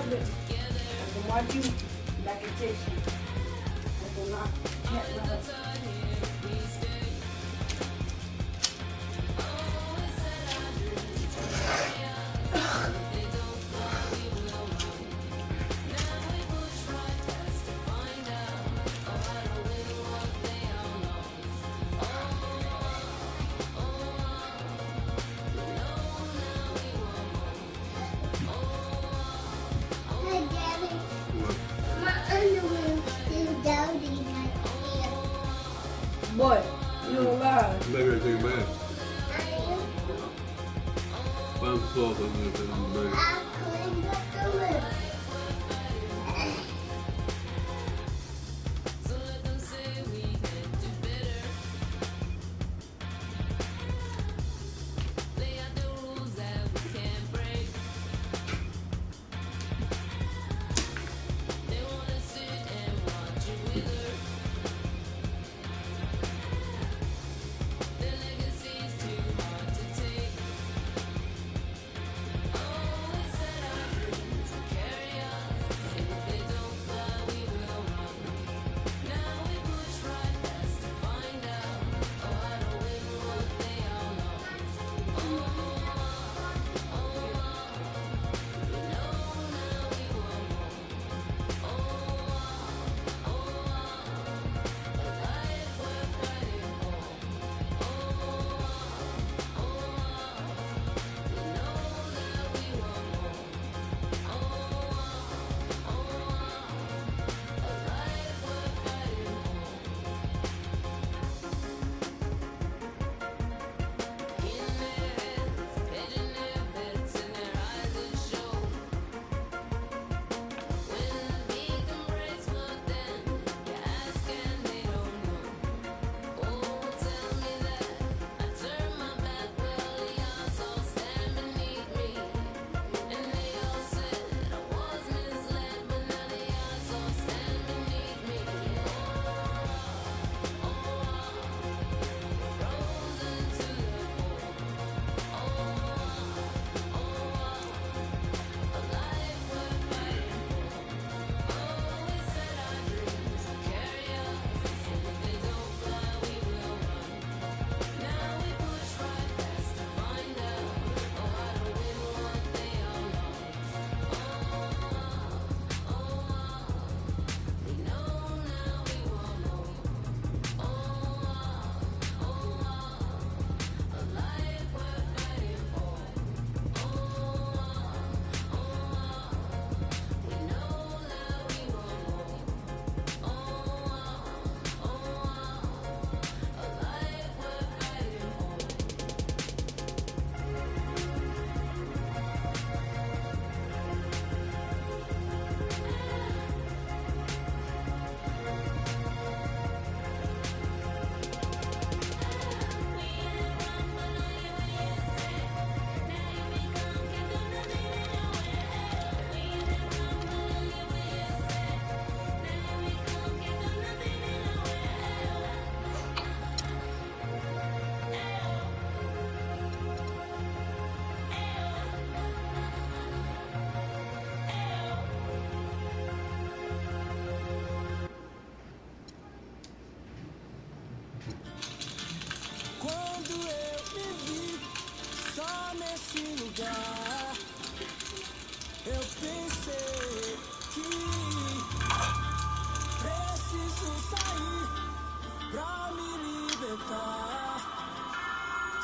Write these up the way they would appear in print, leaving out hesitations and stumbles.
habit. I can watch you like a tissue. I will not get my husband. What? You don't lie. Maybe I take a bath. Find some salt on there in the bag.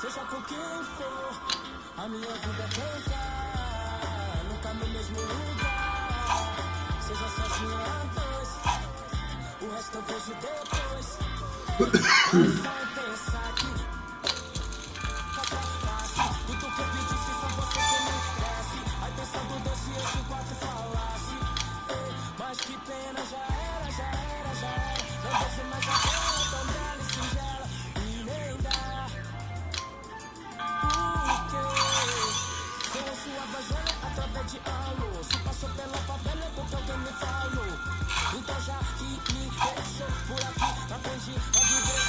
Seja com quem for, a minha vida é cantar, nunca no mesmo lugar. Seja sozinho a dois, o resto eu vejo depois. Só pensar que faça fácil, tudo que eu pedi se for você que me cresce. Aí pensando doce eu se quatro falasse, mas que pena, já era. Não deixe mais aquela tão bela e singela, e nem dá. Sou sua vagina através de alô. Se passou pela favela é porque alguém me falou. Então já que me deixou por aqui, aprendi a viver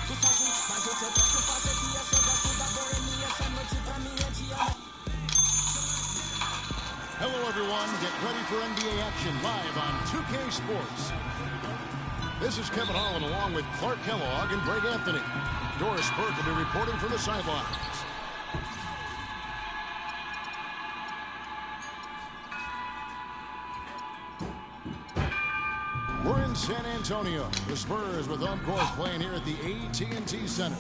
tudo sozinho. Mas o que eu posso fazer que eu sou gato da boemia. Essa noite pra mim é dia. Hello everyone. everyone. Get ready for NBA action live on 2K Sports. This is Kevin Holland along with Clark Kellogg and Greg Anthony. Doris Burke will be reporting from the sidelines. We're in San Antonio. The Spurs with home court playing here at the AT&T Center.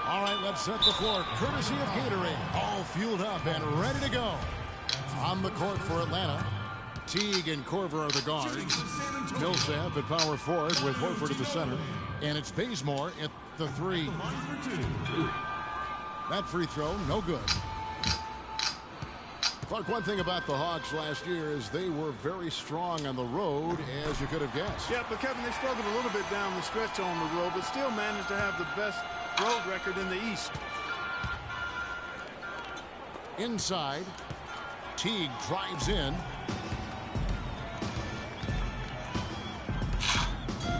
All right, let's set the floor. Courtesy of Gatorade. All fueled up and ready to go. On the court for Atlanta, Teague and Korver are the guards. Millsap at power forward with Horford at the center. And it's Bazemore at the three. That free throw, no good. Clark, one thing about the Hawks last year is they were very strong on the road, as you could have guessed. Yeah, but Kevin, they struggled a little bit down the stretch on the road, but still managed to have the best road record in the East. Inside, Teague drives in.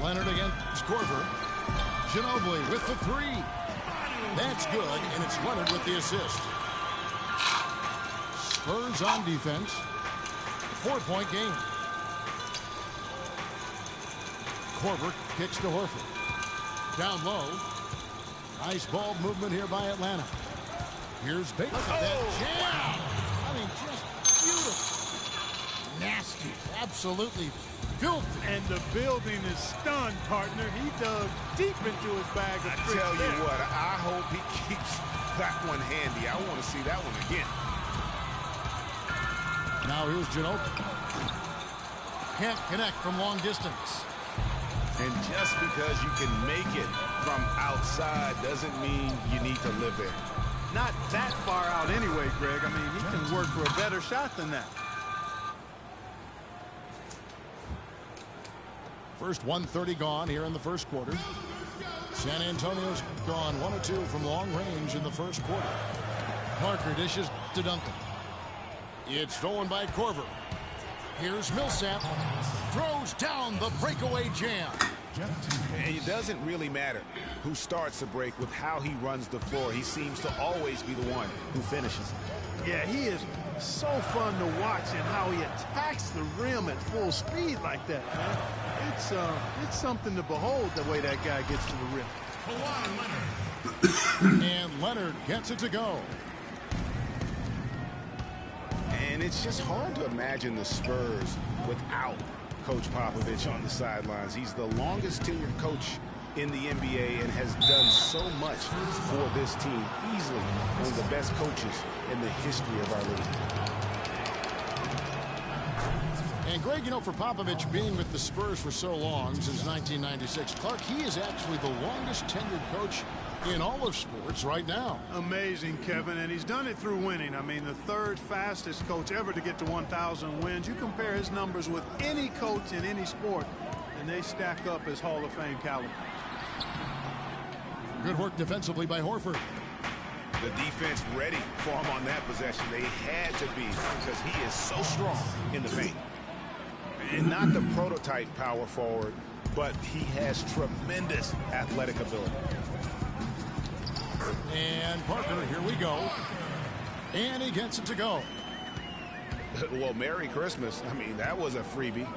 Leonard against Korver. Ginobili with the three. That's good, and it's Leonard with the assist. Spurs on defense. 4-point game. Korver kicks to Horford. Down low. Nice ball movement here by Atlanta. Here's Bates. Look at that jam. I mean, just beautiful. Nasty. Absolutely filthy. And the building is stunned, partner. He dug deep into his bag of tricks. I tell you what, I hope he keeps that one handy. I want to see that one again. Now here's Ginobili. Can't connect from long distance. And just because you can make it from outside doesn't mean you need to live there. Not that far out anyway, Greg. I mean, he can work for a better shot than that. First 1:30 gone here in the first quarter. San Antonio's gone 1 of 2 from long range in the first quarter. Parker dishes to Duncan. It's stolen by Korver. Here's Millsap. Throws down the breakaway jam. And it doesn't really matter who starts the break with how he runs the floor. He seems to always be the one who finishes. Yeah, he is so fun to watch and how he attacks the rim at full speed like that, man. It's something to behold the way that guy gets to the rim. And Leonard gets it to go. And it's just hard to imagine the Spurs without Coach Popovich on the sidelines. He's the longest tenured coach in the NBA and has done so much for this team. Easily one of the best coaches in the history of our league. And Greg, you know, for Popovich being with the Spurs for so long, since 1996, Clark, he is actually the longest tenured coach in all of sports right now. Amazing, Kevin, and he's done it through winning. I mean, the third fastest coach ever to get to 1,000 wins. You compare his numbers with any coach in any sport, and they stack up as Hall of Fame caliber. Good work defensively by Horford. The defense ready for him on that possession. They had to be because he is so strong in the paint. And not the prototype power forward, but he has tremendous athletic ability. And Parker, here we go. And he gets it to go. Well, Merry Christmas. I mean, that was a freebie.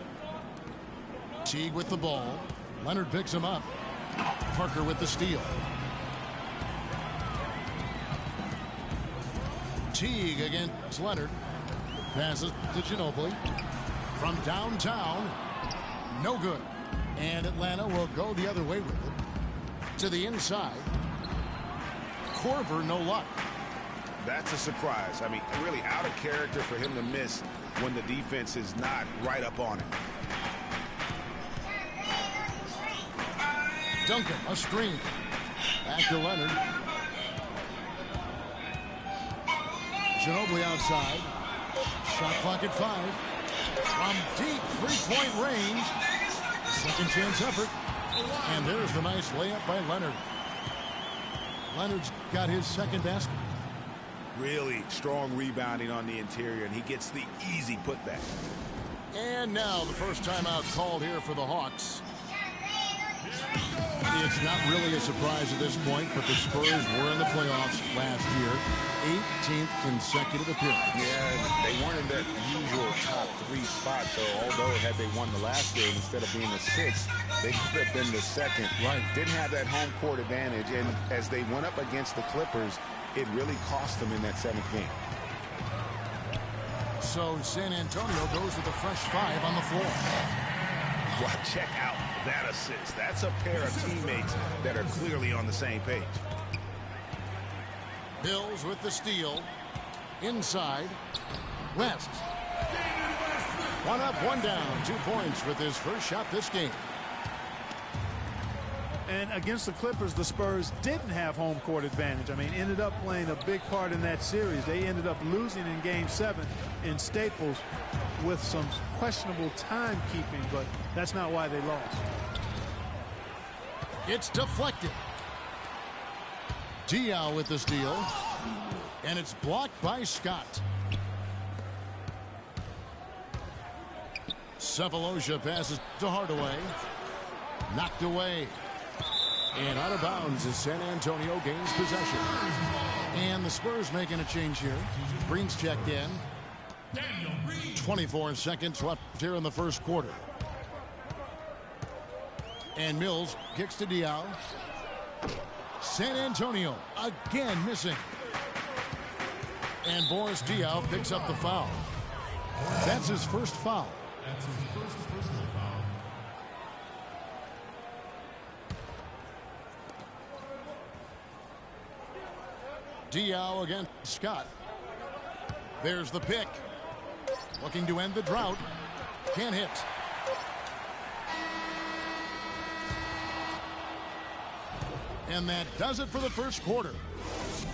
Teague with the ball. Leonard picks him up. Parker with the steal. Teague against Leonard. Passes to Ginobili. From downtown. No good. And Atlanta will go the other way with it. To the inside. Korver, no luck. That's a surprise. I mean, really out of character for him to miss when the defense is not right up on him. Duncan, a screen. Back to Leonard. Ginobili outside. Shot clock at 5. From deep three-point range. Second chance effort. And there's the nice layup by Leonard. Leonard's got his second basket. Really strong rebounding on the interior, and he gets the easy putback. And now the first timeout called here for the Hawks. It's not really a surprise at this point, but the Spurs were in the playoffs last year. 18th consecutive appearance. Yeah, they weren't in that usual top 3 spot, though. Although had they won the last game, instead of being the 6th, they could have been the 2nd. Right. Didn't have that home court advantage, and as they went up against the Clippers, it really cost them in that 7th game. So San Antonio goes with a fresh 5 on the floor. Well, check out that assist. That's a pair of teammates that are clearly on the same page. Bills with the steal. Inside. West. 1 up, 1 down. 2 points with his first shot this game. And against the Clippers, the Spurs didn't have home court advantage. I mean, ended up playing a big part in that series. They ended up losing in Game 7 in Staples with some questionable timekeeping, but that's not why they lost. It's deflected. Diaw with the steal. And it's blocked by Scott. Sefolosha passes to Hardaway. Knocked away. And out of bounds as San Antonio gains possession. And the Spurs making a change here. Green's checked in. 24 seconds left here in the first quarter. And Mills kicks to Diaw. San Antonio again missing. And Boris Diaw picks up the foul. That's his first foul. That's his first personal foul. Diaw against Scott. There's the pick. Looking to end the drought. Can't hit. And that does it for the first quarter.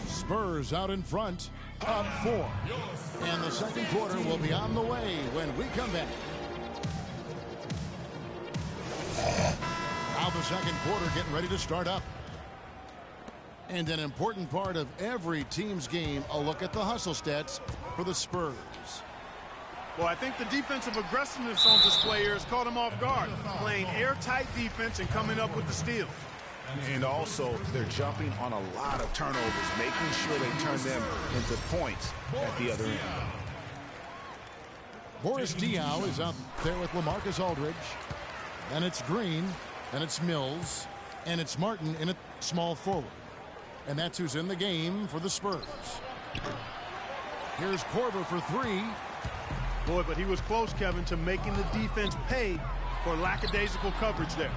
Spurs out in front, up 4. And the second quarter will be on the way when we come back. Now the second quarter getting ready to start up. And an important part of every team's game, a look at the hustle stats for the Spurs. Well, I think the defensive aggressiveness on display here has caught them off guard, playing airtight defense and coming up with the steal. And also, they're jumping on a lot of turnovers, making sure they turn them into points at the other end. Boris Diaw is out there with LaMarcus Aldridge. And it's Green, and it's Mills, and it's Martin in a small forward. And that's who's in the game for the Spurs. Here's Korver for 3. Boy, but he was close, Kevin, to making the defense pay for lackadaisical coverage there.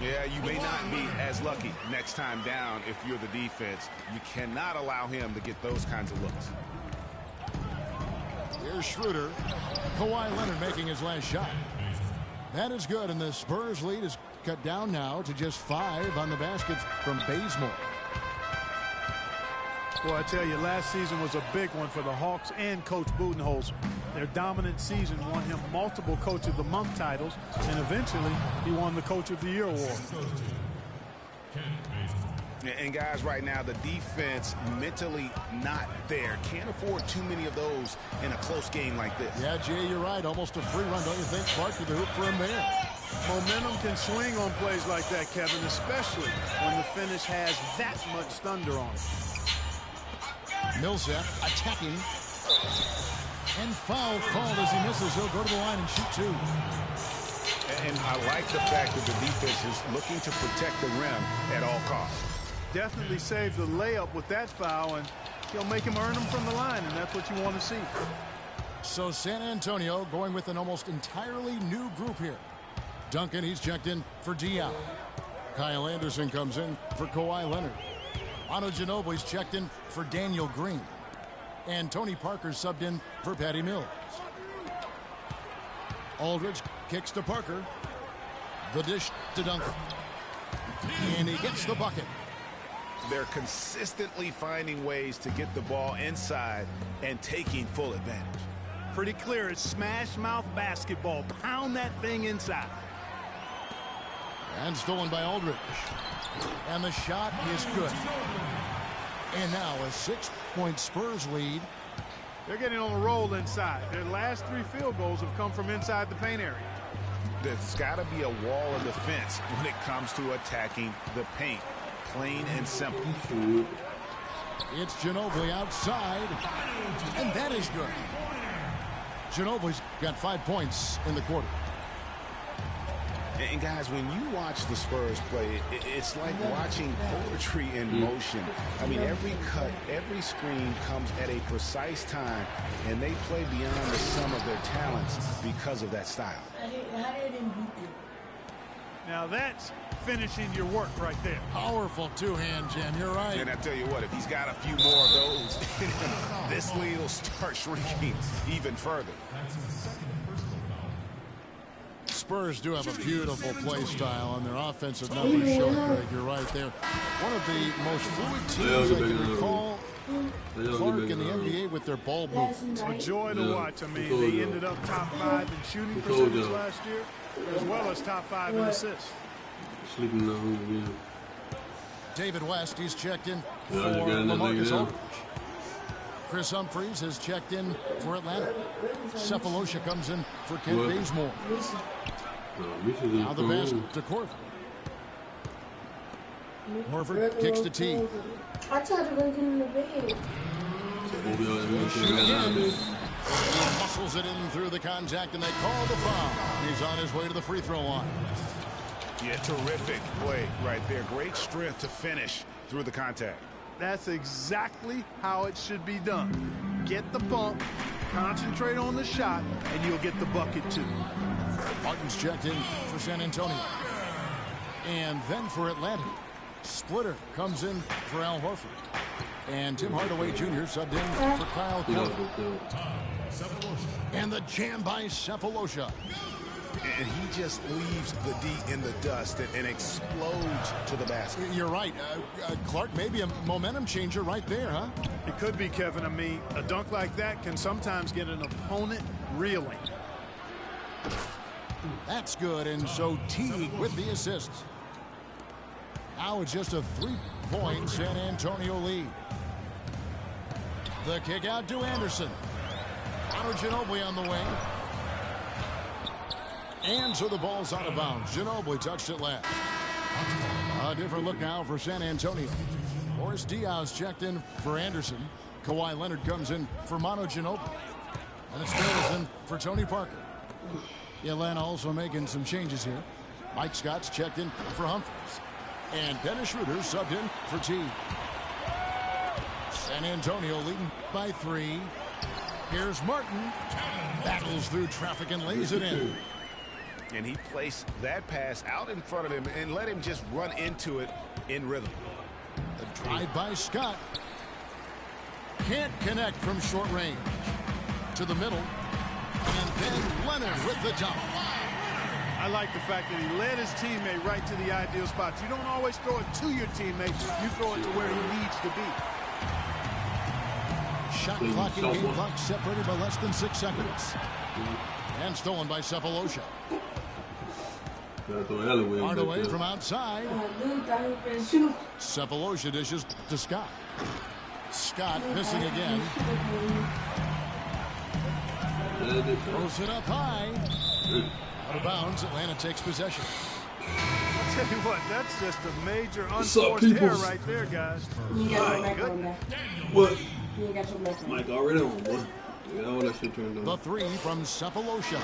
Yeah, you may not be as lucky next time down if you're the defense. You cannot allow him to get those kinds of looks. Here's Schroeder. Kawhi Leonard making his last shot. That is good, and the Spurs lead is cut down now to just 5 on the basket from Bazemore. Well, I tell you, last season was a big one for the Hawks and Coach Budenholzer. Their dominant season won him multiple Coach of the Month titles, and eventually he won the Coach of the Year award. And guys, right now, the defense mentally not there. Can't afford too many of those in a close game like this. Yeah, Jay, you're right. Almost a free run, don't you think? Clark to the hoop for him there. Momentum can swing on plays like that, Kevin, especially when the finish has that much thunder on it. Millsap attacking. And foul called as he misses. He'll go to the line and shoot 2. And I like the fact that the defense is looking to protect the rim at all costs. Definitely saved the layup with that foul, and he'll make him earn them from the line, and that's what you want to see. So San Antonio going with an almost entirely new group here. Duncan, he's checked in for Diaw. Kyle Anderson comes in for Kawhi Leonard. Manu Ginobili's checked in for Daniel Green. And Tony Parker subbed in for Patty Mills. Aldridge kicks to Parker. The dish to Duncan. And he gets the bucket. They're consistently finding ways to get the ball inside and taking full advantage. Pretty clear, it's smash mouth basketball. Pound that thing inside. And stolen by Aldridge. And the shot is good. And now a 6-point Spurs lead. They're getting on a roll inside. Their last 3 field goals have come from inside the paint area. There's got to be a wall of defense when it comes to attacking the paint. Plain and simple. It's Ginobili outside, and that is good. Ginobili's got 5 points in the quarter. And guys, when you watch the Spurs play, it's like watching poetry in motion. I mean, every cut, every screen comes at a precise time, and they play beyond the sum of their talents because of that style. Now that's finishing your work right there. Powerful two-hand jam, you're right. And I tell you what, if he's got a few more of those, this lead will start shrinking even further. Spurs do have a beautiful play style, and their offensive numbers show it, Greg. You're right there. One of the most fluid teams I can recall. Clark in the NBA with their ball movement. It's a joy to watch. I mean, they ended up top 5 in shooting percentage last year, as well as top 5 in assists. Sleeping now, David West, he's checked in for LaMarcus Aldridge. Chris Humphries has checked in for Atlanta. Cephalosha comes in for Kent Bazemore. Now the pass to Corver. Horford kicks to T. I tried to bring him in the bed. Muscles it in through the contact, and they call the foul. He's on his way to the free throw line. Yeah, terrific play right there. Great strength to finish through the contact. That's exactly how it should be done. Get the bump, concentrate on the shot, and you'll get the bucket too. Martin's checked in for San Antonio. And then for Atlanta, Splitter comes in for Al Horford. And Tim Hardaway Jr. subbed in for Kyle Korver. And the jam by Cephalosha. And he just leaves the D in the dust and explodes to the basket. You're right. Clark, maybe a momentum changer right there, huh? It could be, Kevin. I mean, a dunk like that can sometimes get an opponent reeling. That's good, and so Teague with the assist. Now it's just a 3-point San Antonio lead. The kick out to Anderson. Manu Ginobili on the wing. And so the ball's out of bounds. Ginobili touched it last. A different look now for San Antonio. Boris Diaz checked in for Anderson. Kawhi Leonard comes in for Manu Ginobili. And it's in for Tony Parker. Atlanta also making some changes here. Mike Scott's checked in for Humphries. And Dennis Schroeder subbed in for T. San Antonio leading by 3. Here's Martin. Battles through traffic and lays it in. And he placed that pass out in front of him and let him just run into it in rhythm. The drive by Scott. Can't connect from short range. To the middle. And then Leonard with the jump. I like the fact that he led his teammate right to the ideal spot. You don't always throw it to your teammate. You throw it to where he needs to be. Shot clock and game clock separated by less than 6 seconds. And stolen by Cephalosha. Hardaway from outside. Cephalosha dishes to Scott. Scott missing again. Throws it up high. Out of bounds. Atlanta takes possession. I'll tell you what, that's just a major unforced error right there, guys. My goodness. What? Mike already on, boy. Yeah, all that shit turned on. The 3 from Cephalosha.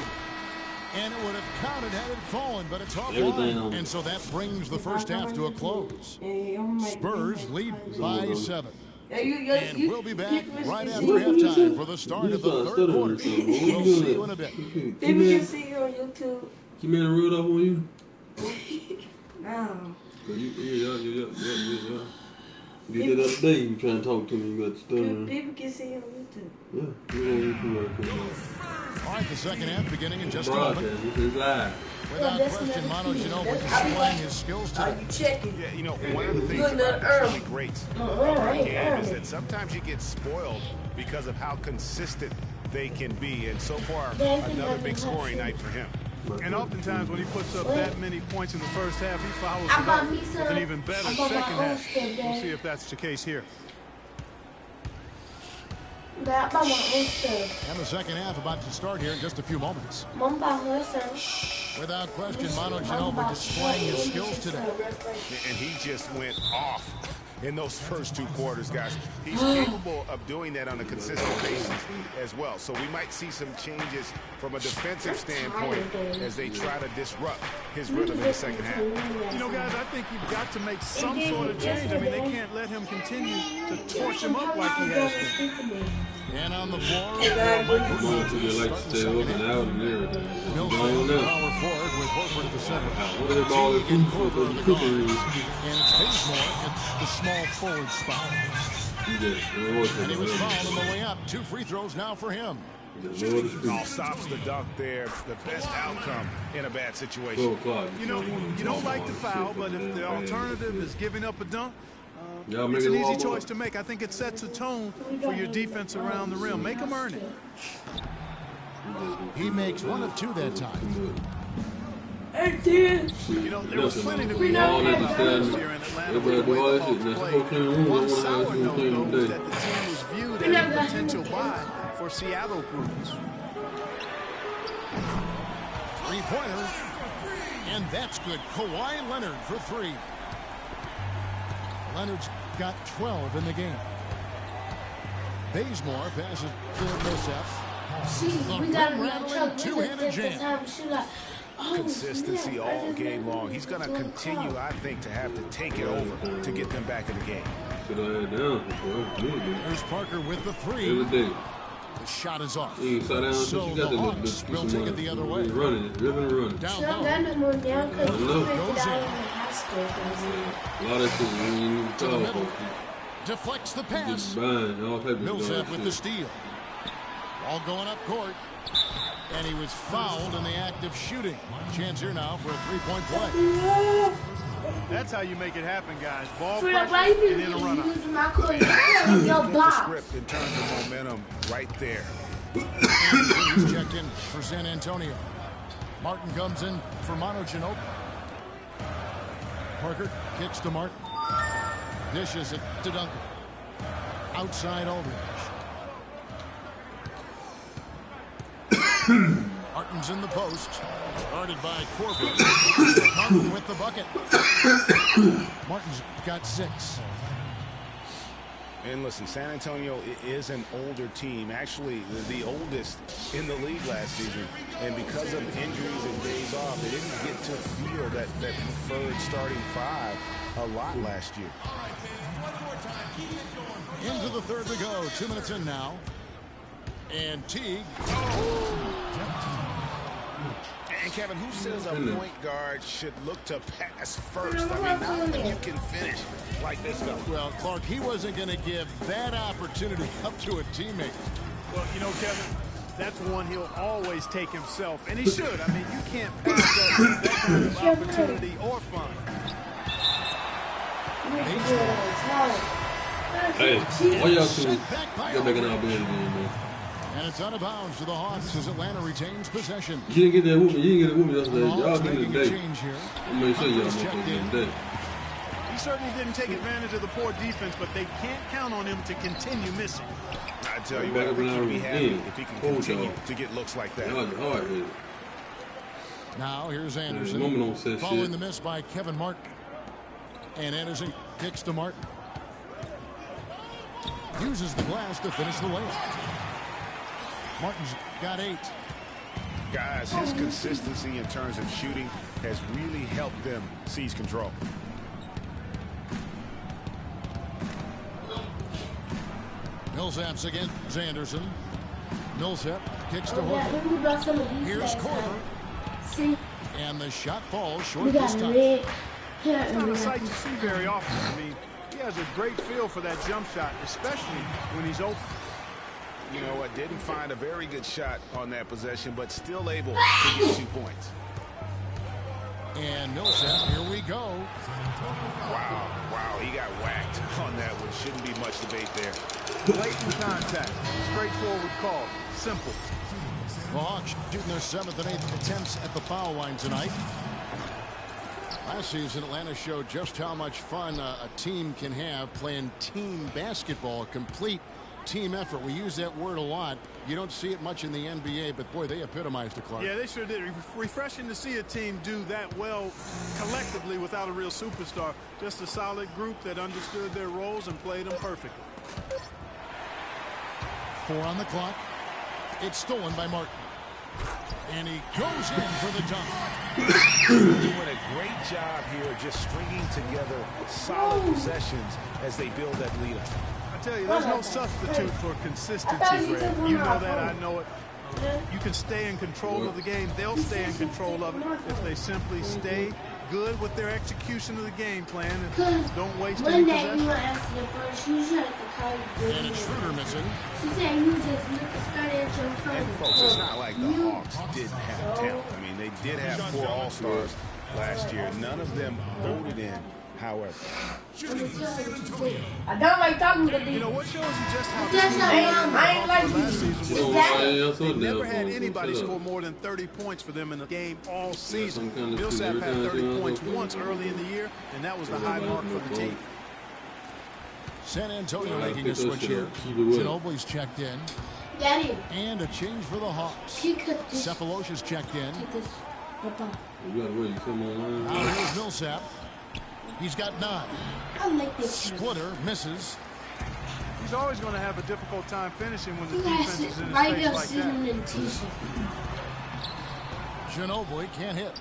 And it would have counted had it fallen, but it's offline. And so that brings the first half to a close. Spurs lead by 7. And we'll be back right after halftime for the start of the third quarter. We'll see you in a bit. People can see you on YouTube. You made a root up on you? No. Yeah. You did the other day, you trying to talk to me, you got stuttering. People can see you on YouTube. Yeah, you on YouTube right now. All right, the second half beginning in just a moment. This is live. Without question, Manu Ginobili displaying his skills today. Are you checking? Yeah, you know, one of the things about this really great game is that sometimes you get spoiled because of how consistent they can be. And so far, another big scoring night for him. And oftentimes when he puts up that many points in the first half, he follows it up with an even better second half. We'll see if that's the case here. That by my own stuff. And the second half about to start here in just a few moments. Mom by herself. Without question, Manu Ginobili displaying his skills today. And he just went off in those first 2 quarters, guys. He's capable of doing that on a consistent basis as well. So we might see some changes from a defensive standpoint as they try to disrupt his rhythm in the second half. You know, guys, I think you've got to make some sort of change. I mean, they can't let him continue to torch him up like he has been. And on the floor, I'm going to get like stay open out and everything. Millsap, power forward with Horford at the center. What are the ball is And it's cooking? Bazemore at the small forward spot. And he was fouled on the way up. 2 free throws now for him. All stops the dunk there. The best outcome in a bad situation. You know, you don't like the foul, but if the alternative is giving up a dunk, It's it's an easy choice to make. I think it sets a tone for your defense around the rim. Make them earn it. He makes 1 of 2 that time. You know, there was plenty to be had last year in Atlanta with the way the Hawks played. One sour note, though, was that the team was viewed as a potential buy for Seattle crews. 3-pointer. And that's good. Kawhi Leonard for 3. Leonard's got 12 in the game. Bazemore passes to Millsap. See, we got a truck. Two-handed jam. Consistency all game long. He's going to continue, I think, to have to take it over to get them back in the game. There's Parker with the 3. The shot is off. So the Hawks will take it the other way. Down low. Goes in. To the middle. Deflects the pass. Millsap with the steal. All going up court. And he was fouled in the act of shooting. Chance here now for a 3-point play. That's how you make it happen, guys. Ball pressure and then a run-up. Script in terms of momentum right there. He's checked in for San Antonio. Martin comes in for Manu Ginobili. Parker kicks to Martin. Dishes it to Duncan. Outside Aldridge. Martin's in the post. Guarded by Corbin. Martin with the bucket. Martin's got 6. And listen, San Antonio is an older team, actually the oldest in the league last season. And because of injuries and days off, they didn't get to feel that preferred starting 5 a lot last year. Into the third to go. 2 minutes in now. And Teague. And Kevin, who says a point guard should look to pass first? I mean, not that you can finish like this guy. Well, Clark, he wasn't going to give that opportunity up to a teammate. Well, you know, Kevin, that's one he'll always take himself, and he should. I mean, you can't pass up that kind of opportunity or fun. Hey, why y'all two go back in our bed again, man? And it's out of bounds to the Hawks as Atlanta retains possession. You didn't get that whooping. You didn't get a whooping yesterday. Y'all getting Making it a today. change here. I'm going to show y'all motherfuckers getting today. He certainly didn't take advantage of the poor defense, but they can't count on him to continue missing. I tell you what, I think he'd be happy if he can continue to get looks like that. Now here's Anderson. Following the miss by Kevin Martin. And Anderson kicks to Martin. Uses the glass to finish the layup. Martin's got 8. Guys, his consistency in terms of shooting has really helped them seize control. Millsap's against Anderson. Millsap kicks to Horford. Here's Korver. And the shot falls short this time. It's not a sight you see very often. I mean, he has a great feel for that jump shot, especially when he's open. You know what? Didn't find a very good shot on that possession, but still able to get 2 points. And Millsap, here we go. Wow, he got whacked on that one. Shouldn't be much debate there. Blatant contact. Straightforward call. Simple. The Hawks shooting their 7th and 8th attempts at the foul line tonight. Last season, Atlanta showed just how much fun a team can have playing team basketball, complete team effort. We use that word a lot. You don't see it much in the NBA, but boy, they epitomized it, Clark. Yeah, they sure did. Refreshing to see a team do that well collectively without a real superstar. Just a solid group that understood their roles and played them perfectly. 4 on the clock. It's stolen by Martin. And he goes in for the dunk. Doing a great job here just stringing together solid possessions as they build that lead up. I tell you, there's no substitute for consistency, Greg. You know that, I know it. You can stay in control of the game. They'll stay in control of it if they simply stay good with their execution of the game plan and don't waste any possession. And it's Schroeder missing. She said you just look straight at your phone. And folks, it's not like the Hawks didn't have talent. I mean, they did have 4 All-Stars last year. None of them voted in, however. I don't like talking to You these. know what shows you just how That's not mom. I ain't like last you. season was That- they never had anybody score more than 30 points for them in a game all season. Millsap had 30 points once early in the year, and that was the high mark for the team. San Antonio making a switch here. Ginobili's checked in. Daddy, And a change for the Hawks. she cooked this. Cephalosha's checked in. This. Papa. You gotta wait. You come online. Now here's Millsap. He's got 9. I like this. Splitter misses. He's always going to have a difficult time finishing when the You defense guys is in his right face here like sitting that. in a t-shirt. Ginobili can't hit.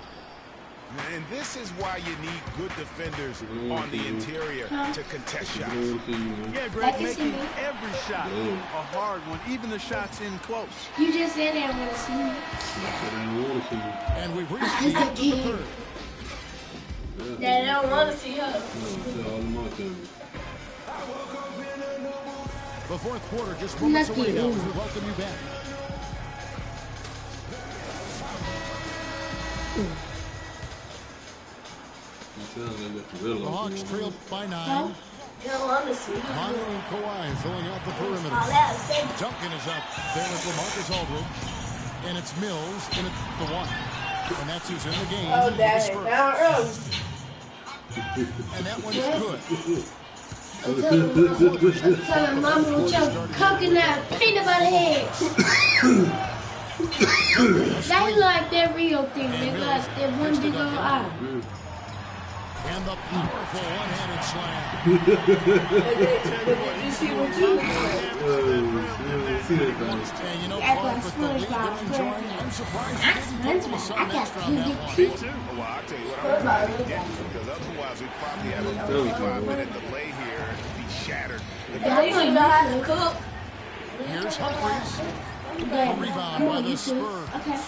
And this is why you need good defenders on the interior to contest shots. Yeah, I Greg, can see making me. every shot a hard one, even the shots in close. You just said that want to see me. And we've reached the end of the third. Dad, I don't want to see her. The fourth quarter just moments away now as we welcome you back. The Hawks trail by 9. You don't want to see her. Manu and Kawhi filling out the perimeter. All that said, Duncan is up there with LaMarcus Aldridge. And it's Mills in at the 1. And that's who's in the game. oh, for the Daddy, Spurs. now early. And that one's good. I'm telling Mama with your coconut peanut butter heads. That's like that real thing. They got that one big old eye. And the powerful one-handed slam. Did you see what you And you know, Act Clark, like with the lead they're SpongeBob. enjoying, I'm surprised they didn't put some I got extra on that one. pubic Well, I'll tell you what, I'm glad they didn't, because otherwise we'd probably have a 45-minute delay here and be shattered. They don't know how to cook. Here's Humphries. But A rebound by the Spurs. Okay.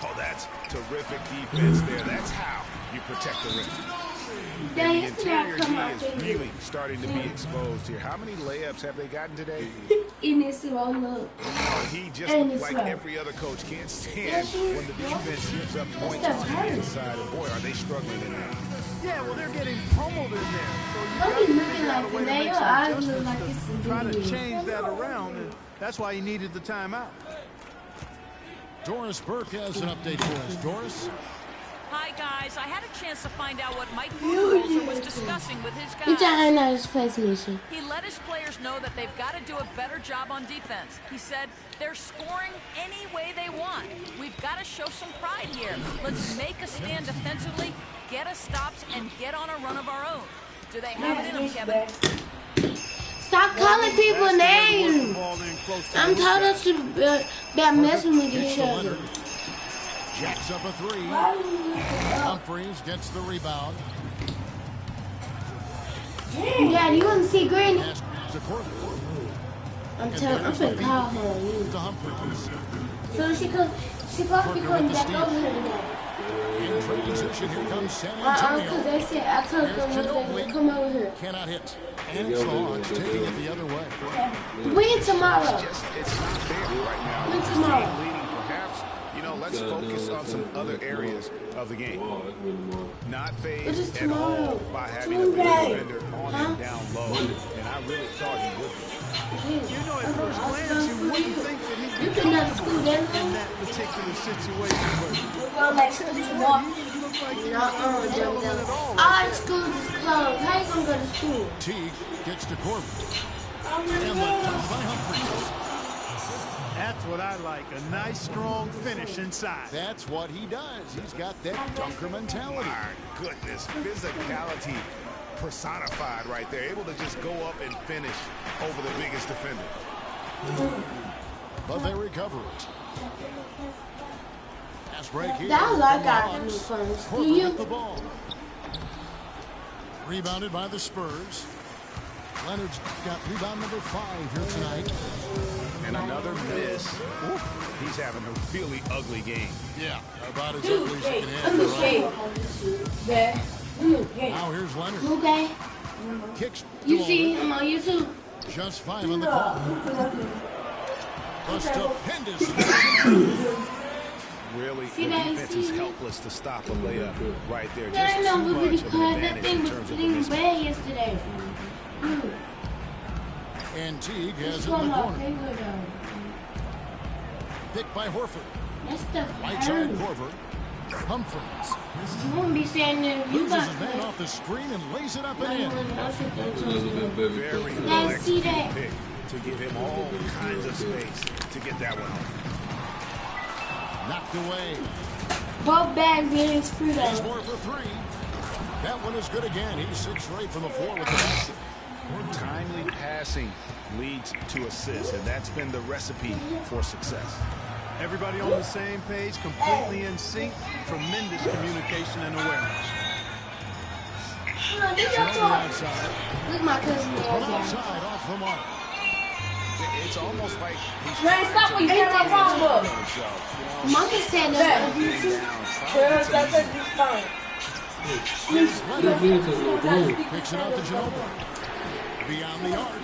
Oh, that's terrific defense there. That's how you protect the rim. Daddy, The it's not interior come D out is there. really starting to be exposed here. How many layups have they gotten today? In this roll up. He just, And it's like right. every other coach, can't stand when the defense gives up points That's on the hurt. inside. And boy, are they struggling in there. Yeah, well, they're getting pummeled in there. So you Don't got be to looking figure out a like way to that. make Your some eyes look adjustments like it's a to try to video. change that around, and that's why he needed the timeout. Doris Burke has an update for us. Doris? Hi, guys. I had a chance to find out what Mike Budenholzer was discussing with his You guys. trying to his face mission. He let his players know that they've got to do a better job on defense. He said they're scoring any way they want. We've got to show some pride here. Let's make a stand defensively, get us stops, and get on a run of our own. Do they have it in them, Kevin? Stop calling people That's the way to work the names. ball in close to I'm the tired guy. of about messing with Gets each to other. Leonard. Jacks up a 3. Humphries gets the rebound. Dad, you want to see Granny? Pass to Corbin. I'm finna call her. To Humphries. So she supposed to be coming back over here today. In transition, here comes San Because Antonio. they said I told them Here's one day to come over here. Cannot hit. And it's the Hawks taking it the other way. When tomorrow? It's not there right now. When This tomorrow? team leading, perhaps, let's focus on some other areas of the game. Not It's phased just at all tomorrow. by having a big Tuesday. defender on Huh? and down low. And I really thought he would be. You know, at first glance, you wouldn't think that he'd You be can never school that in that particular situation, but We're going back to tomorrow. he looked like he Nuh-uh, wasn't relevant at all. All the schools is closed. How you gonna go to school? Teague gets to Corbin. And the dunk by Humphries. That's what I like. A nice, strong finish inside. That's what he does. He's got that dunker mentality. My goodness, physicality personified right there. Able to just go up and finish over the biggest defender. But they recover it. Pass break here. That's like our new phones. Do Korver you? with the ball. Rebounded by the Spurs. Leonard's got rebound number 5 here tonight. And another miss. Oof, he's having a really ugly game. Yeah, about as ugly as you can have. Yeah. Now here's Leonard. Okay. Kicks You to see Leonard. him on YouTube? Just 5 on the call. The stupendous. Really, See the that? defense is helpless to stop a layup right there. Yeah, I Just know, too but much of because an that advantage thing in was terms of the getting mismatch. bad yesterday. And Teague has It's it in one the of my corner. favorite though. Picked by Horford. That stuff Right side hurts. Korver. Humphries. You won't be saying that if you Loses got his man off the screen and lays it up and in. Very Now well see that? executed pick to give him all kinds of space to get that one off. Knocked away. Both bags getting screwed He's up. more for 3. That one is good again. He's 6 straight from the floor with the basket. Timely passing leads to assists, and that's been the recipe for success. Everybody on the same page, completely in sync. Tremendous communication and awareness. Ginobili outside. Look at my cousin From there. outside, off the mark. It's almost like he's Man, stop when you hit my phone up. Mama said that. Girl, that's it. It's fine. Here's Leonard. Picks it out to Ginobili. Beyond the arc.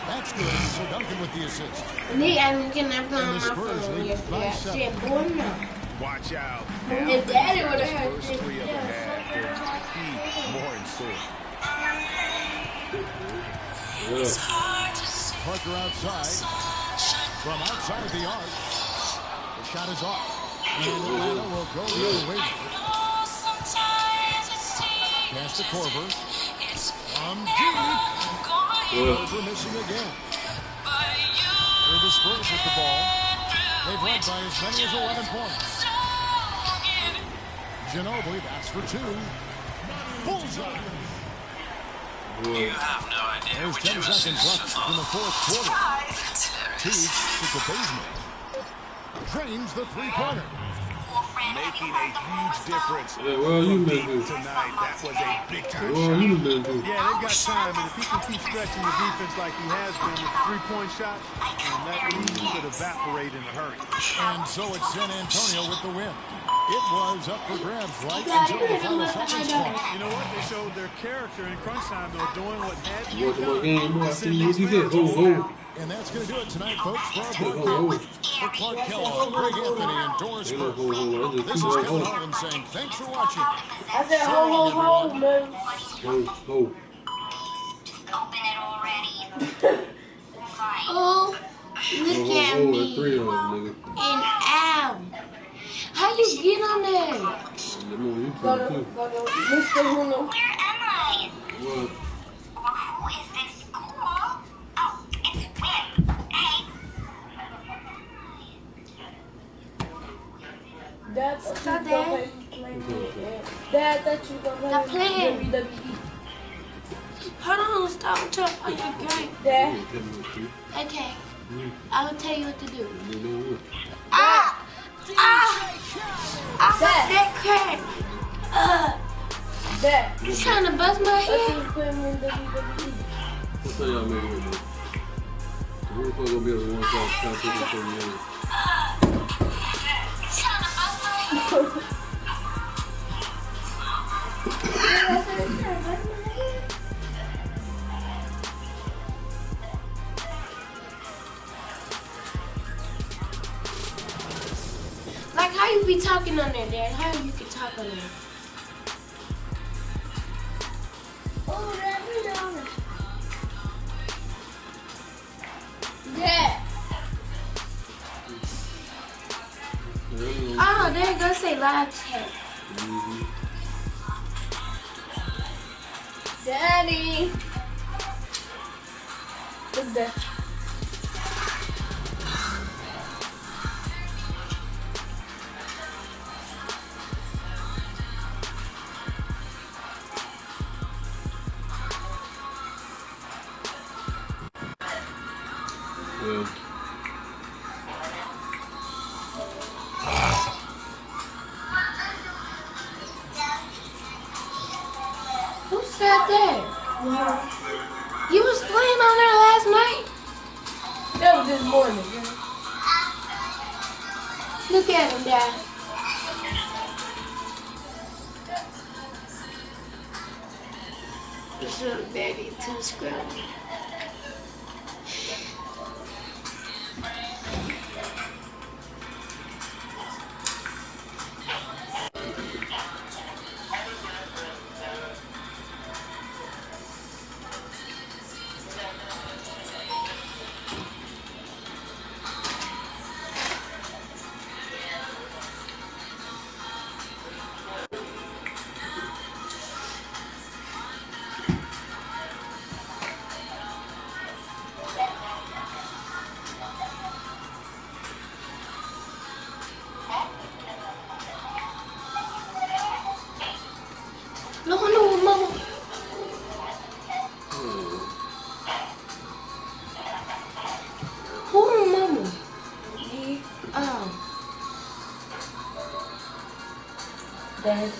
That's good. So Duncan with the assist. They haven't getting that on And the my Spurs phone lead yesterday. by I 7. said, boy, no. Watch out. If Daddy would have heard First this, 3 of the half, there might be more in store. Parker outside. From outside the arc. The shot is off. And Atlanta will go the other way. Pass to Korver. From deep. Korver missing again. Here the Spurs with the ball. They've led by as many as 11 points. Ginobili, that's for 2. Bullseye. There's 10 seconds left in the 4th quarter. Teague to the basement. Drains the 3-pointer. Making a huge difference Yeah, well, you from been deep good. tonight. That was a big-time Well, shot. you been good. Yeah, they've got time, and if he can keep stretching the defense like he has been with 3-point shots, and that lead could evaporate in a hurry. And so it's San Antonio with the win. It was up for grabs right until the final seconds point. You know what? They showed their character in crunch time. They were doing what had to be Watch my done. game, boy. I To see send what these you did. fans Ho, home. ho. And that's going to do it tonight, folks, for our Ho, broadcast. ho. For Clark Kellogg, Greg Anthony, and Doris Ain't no Burke. ho, ho. I just This is keep Kevin on Harlan saying thanks for watching. I said, ho, ho, ho, man. Ho, ho. oh, look Ho, at ho, ho. me. That's 3 of them, nigga. And ow. How you get on there? I'm on Go YouTube, to, too. go to Mr. Hulu. What? Dad, Stop you that. gonna play Dad, that you gonna Stop play playing. WWE. Hold on, stop talking about your game. Dad, You tell me what to do. Okay, I will tell you what to do. You know what? Ah! Ah! I got that crack. Dad, You trying to bust my that head? you put me in WWE. What time y'all making it, man? The motherfucker gonna be able to one shot try to take it from you. You trying to bust my head? Like how you be talking on there, Dad? How you can talk on there? Oh, Dad, we down there. Dad. Oh, there you go. Say live chat. Daddy. Look there. Yeah. Who sat there? You was playing on there last night? That was this morning. Man. Look at him, Dad. This little baby too scrubbed. No, Mama. Who, Mama? Me, Oh. Dad,